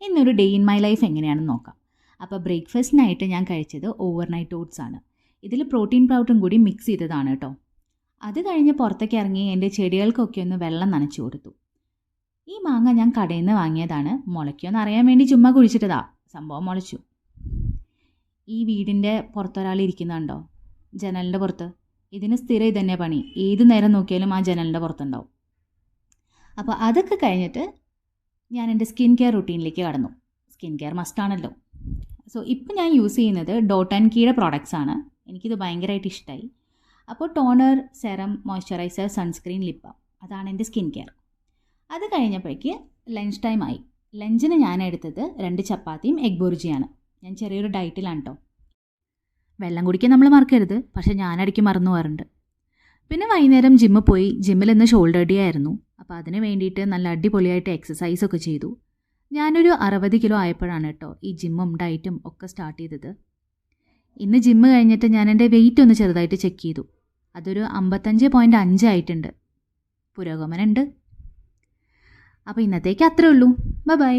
ഇന്നൊരു day in my life എങ്ങനെയാണെന്ന് നോക്കാം. അപ്പോൾ ബ്രേക്ക്ഫാസ്റ്റിനായിട്ട് ഞാൻ കഴിച്ചത് ഓവർനൈറ്റ് ഓട്സ് ആണ്. ഇതിൽ പ്രോട്ടീൻ പൗഡറും കൂടി മിക്സ് ചെയ്തതാണ് കേട്ടോ. അത് കഴിഞ്ഞ് പുറത്തേക്ക് ഇറങ്ങി എൻ്റെ ചെടികൾക്കൊക്കെ ഒന്ന് വെള്ളം നനച്ചു കൊടുത്തു. ഈ മാങ്ങ ഞാൻ കടയിൽ നിന്ന് വാങ്ങിയതാണ്. മുളയ്ക്കുമെന്ന് അറിയാൻ വേണ്ടി ചുമ്മാ കുഴിച്ചിട്ടതാ. സംഭവം മുളച്ചു. ഈ വീടിൻ്റെ പുറത്തൊരാൾ ഇരിക്കുന്നുണ്ടോ? ജനലിൻ്റെ പുറത്ത്. ഇതിന് സ്ഥിരം ഇതന്നെ പണി. ഏത് നേരം നോക്കിയാലും ആ ജനലിൻ്റെ പുറത്തുണ്ടാവും. അപ്പോൾ അതൊക്കെ കഴിഞ്ഞിട്ട് ഞാൻ എൻ്റെ സ്കിൻ കെയർ റുട്ടീനിലേക്ക് കടന്നു. Skin care മസ്റ്റാണല്ലോ. സോ ഇപ്പം ഞാൻ യൂസ് ചെയ്യുന്നത് ഡോട്ട് ആൻഡ് കീയുടെ പ്രോഡക്റ്റ്സ് ആണ്. എനിക്കിത് ഭയങ്കരമായിട്ട് ഇഷ്ടമായി. അപ്പോൾ toner, serum, moisturiser, sunscreen, lip balm, അതാണ് എൻ്റെ സ്കിൻ കെയർ. അത് കഴിഞ്ഞപ്പോഴേക്ക് ലഞ്ച് ടൈം ആയി. ലഞ്ചിന് ഞാൻ എടുത്തത് 2 ചപ്പാത്തിയും എഗ് ബുർജിയാണ്. ഞാൻ ചെറിയൊരു ഡയറ്റിലാണ് കേട്ടോ. വെള്ളം കുടിക്കാൻ നമ്മൾ മറക്കരുത്, പക്ഷേ ഞാനിടയ്ക്ക് മറന്നു പോകാറുണ്ട്. പിന്നെ വൈകുന്നേരം ജിമ്മിൽ പോയി. ജിമ്മിൽ ഇന്ന് ഷോൾഡർ ഡേ ആയിരുന്നു. അപ്പോൾ അതിന് വേണ്ടിയിട്ട് നല്ല അടിപൊളിയായിട്ട് എക്സസൈസൊക്കെ ചെയ്തു. ഞാനൊരു 60 കിലോ ആയപ്പോഴാണ് കേട്ടോ ഈ ജിമ്മും ഡയറ്റും ഒക്കെ സ്റ്റാർട്ട് ചെയ്തത്. ഇന്ന് ജിമ്മ് കഴിഞ്ഞിട്ട് ഞാൻ എൻ്റെ വെയിറ്റ് ഒന്ന് ചെറുതായിട്ട് ചെക്ക് ചെയ്തു. അതൊരു 55.5 ആയിട്ടുണ്ട്. പുരോഗമനമുണ്ട്. അപ്പോൾ ഇന്നത്തേക്ക് അത്രേ ഉള്ളൂ. ബൈ.